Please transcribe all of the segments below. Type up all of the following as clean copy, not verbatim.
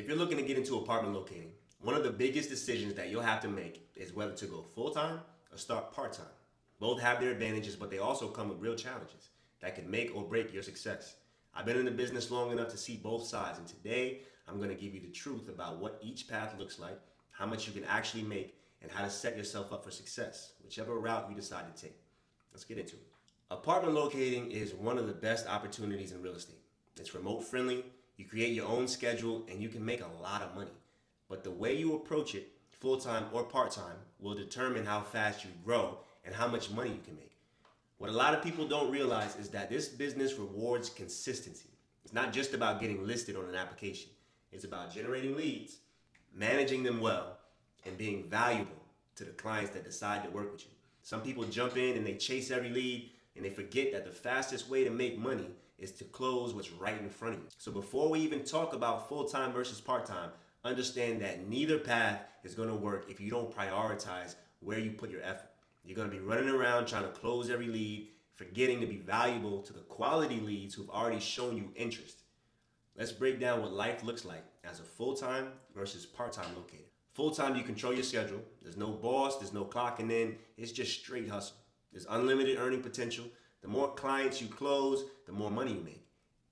If you're looking to get into apartment locating, one of the biggest decisions that you'll have to make is whether to go full-time or start part-time. Both have their advantages, but they also come with real challenges that can make or break your success. I've been in the business long enough to see both sides, and today I'm going to give you the truth about what each path looks like, how much you can actually make, and how to set yourself up for success, whichever route you decide to take. Let's get into it. Apartment locating is one of the best opportunities in real estate. It's remote friendly, you create your own schedule, and you can make a lot of money. But the way you approach it, full-time or part-time, will determine how fast you grow and how much money you can make. What a lot of people don't realize is that this business rewards consistency. It's not just about getting listed on an application. It's about generating leads, managing them well, and being valuable to the clients that decide to work with you. Some people jump in and they chase every lead, and they forget that the fastest way to make money is to close what's right in front of you. So before we even talk about full-time versus part-time, understand that neither path is going to work if you don't prioritize where you put your effort. You're going to be running around trying to close every lead, forgetting to be valuable to the quality leads who've already shown you interest. Let's break down what life looks like as a full-time versus part-time locator. Full-time, you control your schedule. There's no boss, there's no clocking in. It's just straight hustle. There's unlimited earning potential. The more clients you close, the more money you make.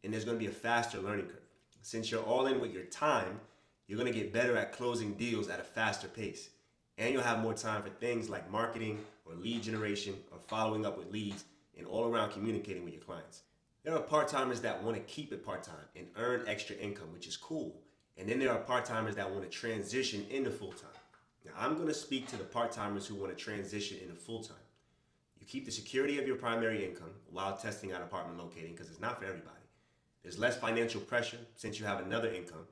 And there's going to be a faster learning curve. Since you're all in with your time, you're going to get better at closing deals at a faster pace. And you'll have more time for things like marketing or lead generation or following up with leads and all around communicating with your clients. There are part-timers that want to keep it part-time and earn extra income, which is cool. And then there are part-timers that want to transition into full-time. Now, I'm going to speak to the part-timers who want to transition into full-time. You keep the security of your primary income while testing out apartment locating because it's not for everybody. There's less financial pressure since you have another income.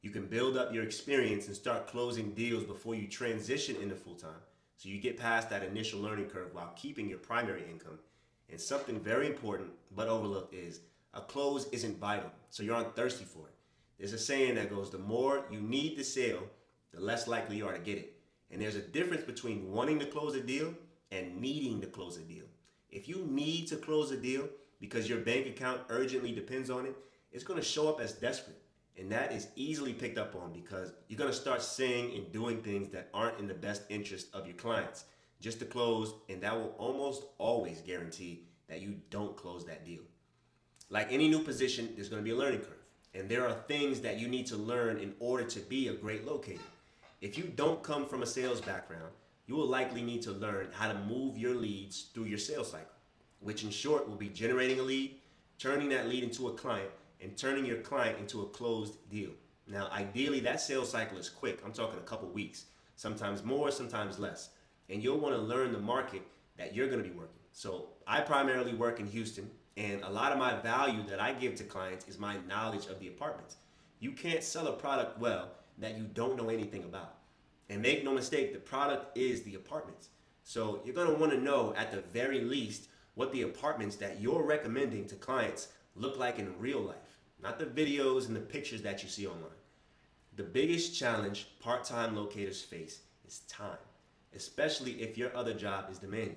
You can build up your experience and start closing deals before you transition into full-time. So you get past that initial learning curve while keeping your primary income. And something very important but overlooked is a close isn't vital, so you're not thirsty for it. There's a saying that goes, the more you need the sale, the less likely you are to get it. And there's a difference between wanting to close a deal and needing to close a deal. If you need to close a deal because your bank account urgently depends on it, it's going to show up as desperate. And that is easily picked up on because you're going to start saying and doing things that aren't in the best interest of your clients just to close, and that will almost always guarantee that you don't close that deal. Like any new position, there's going to be a learning curve. And there are things that you need to learn in order to be a great locator. If you don't come from a sales background, you will likely need to learn how to move your leads through your sales cycle, which in short will be generating a lead, turning that lead into a client, and turning your client into a closed deal. Now, ideally, that sales cycle is quick. I'm talking a couple weeks, sometimes more, sometimes less. And you'll want to learn the market that you're going to be working. So I primarily work in Houston, and a lot of my value that I give to clients is my knowledge of the apartments. You can't sell a product well that you don't know anything about. And make no mistake, the product is the apartments. So you're going to want to know at the very least what the apartments that you're recommending to clients look like in real life, not the videos and the pictures that you see online. The biggest challenge part-time locators face is time, especially if your other job is demanding.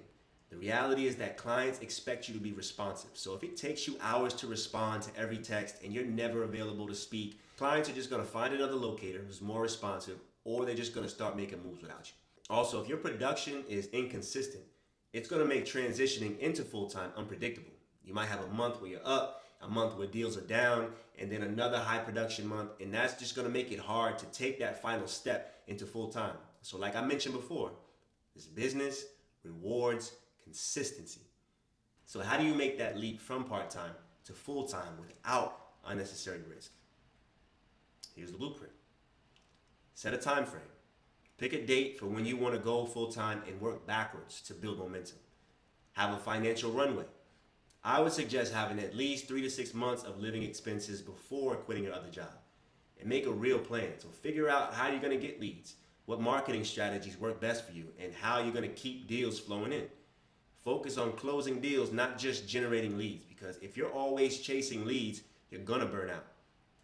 The reality is that clients expect you to be responsive. So if it takes you hours to respond to every text and you're never available to speak, clients are just going to find another locator who's more responsive, or they're just going to start making moves without you. Also, if your production is inconsistent, it's going to make transitioning into full-time unpredictable. You might have a month where you're up, a month where deals are down, and then another high production month, and that's just going to make it hard to take that final step into full-time. So like I mentioned before, this business rewards consistency. So how do you make that leap from part-time to full-time without unnecessary risk? Here's the blueprint. Set a time frame. Pick a date for when you want to go full-time and work backwards to build momentum. Have a financial runway. I would suggest having at least 3 to 6 months of living expenses before quitting your other job. And make a real plan. So figure out how you're going to get leads, what marketing strategies work best for you, and how you're going to keep deals flowing in. Focus on closing deals, not just generating leads, because if you're always chasing leads, you're going to burn out.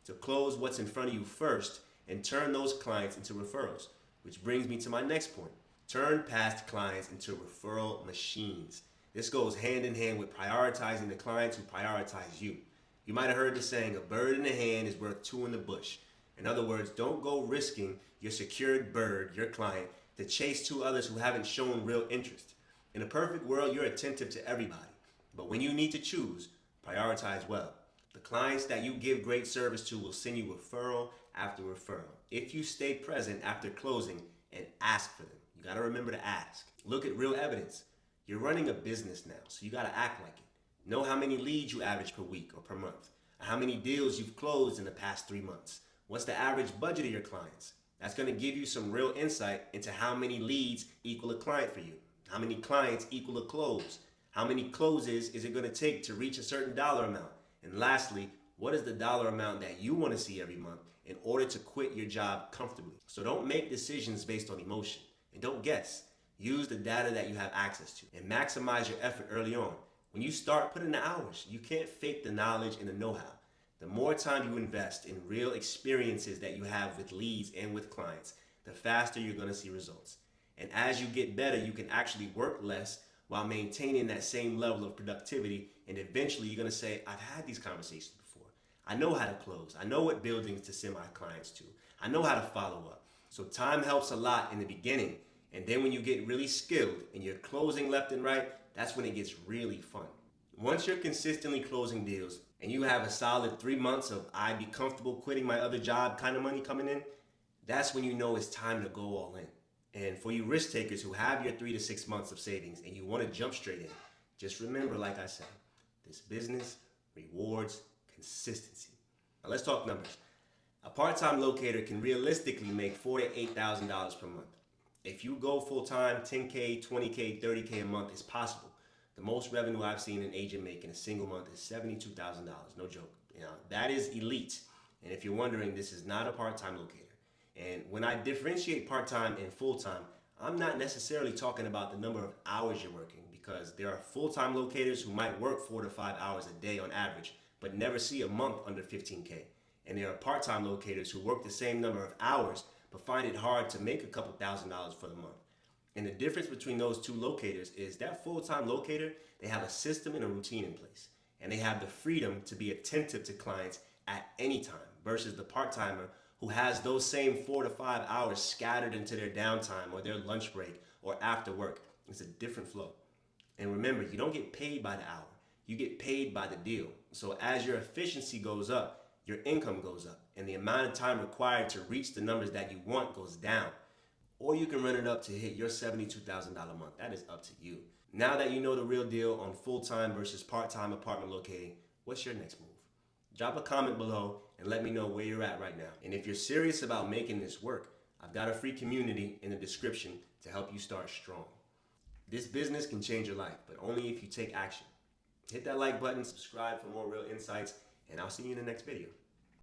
So close what's in front of you first and turn those clients into referrals, which brings me to my next point. Turn past clients into referral machines. This goes hand in hand with prioritizing the clients who prioritize you. You might have heard the saying, a bird in the hand is worth two in the bush. In other words, don't go risking your secured bird, your client, to chase two others who haven't shown real interest. In a perfect world, you're attentive to everybody. But when you need to choose, prioritize well. The clients that you give great service to will send you referral after referral. If you stay present after closing and ask for them, you gotta remember to ask. Look at real evidence. You're running a business now, so you gotta act like it. Know how many leads you average per week or per month, or how many deals you've closed in the past 3 months. What's the average budget of your clients? That's gonna give you some real insight into how many leads equal a client for you, how many clients equal a close, how many closes is it gonna take to reach a certain dollar amount, and lastly, what is the dollar amount that you wanna see every month in order to quit your job comfortably? So don't make decisions based on emotion, and don't guess. Use the data that you have access to and maximize your effort early on. When you start, put in the hours. You can't fake the knowledge and the know-how. The more time you invest in real experiences that you have with leads and with clients, the faster you're gonna see results. And as you get better, you can actually work less while maintaining that same level of productivity. And eventually you're gonna say, I've had these conversations before. I know how to close. I know what buildings to send my clients to. I know how to follow up. So time helps a lot in the beginning. And then when you get really skilled and you're closing left and right, that's when it gets really fun. Once you're consistently closing deals and you have a solid 3 months of I'd be comfortable quitting my other job kind of money coming in, that's when you know it's time to go all in. And for you risk takers who have your 3 to 6 months of savings and you want to jump straight in, just remember, like I said, this business rewards consistency. Now let's talk numbers. A part-time locator can realistically make $4,000 to $8,000 per month. If you go full-time, 10K, 20K, 30K a month is possible. The most revenue I've seen an agent make in a single month is $72,000. No joke. That is elite. And if you're wondering, this is not a part-time locator. And when I differentiate part-time and full-time, I'm not necessarily talking about the number of hours you're working, because there are full-time locators who might work 4 to 5 hours a day on average, but never see a month under 15K. And there are part-time locators who work the same number of hours, but find it hard to make a couple $1,000s for the month. And the difference between those two locators is that full-time locator, they have a system and a routine in place, and they have the freedom to be attentive to clients at any time, versus the part-timer who has those same 4 to 5 hours scattered into their downtime or their lunch break or after work. It's a different flow. And remember, you don't get paid by the hour. You get paid by the deal. So as your efficiency goes up, your income goes up, and the amount of time required to reach the numbers that you want goes down. Or you can run it up to hit your $72,000 a month. That is up to you. Now that you know the real deal on full-time versus part-time apartment locating, what's your next move? Drop a comment below and let me know where you're at right now. And if you're serious about making this work, I've got a free community in the description to help you start strong. This business can change your life, but only if you take action. Hit that like button, subscribe for more real insights, and I'll see you in the next video.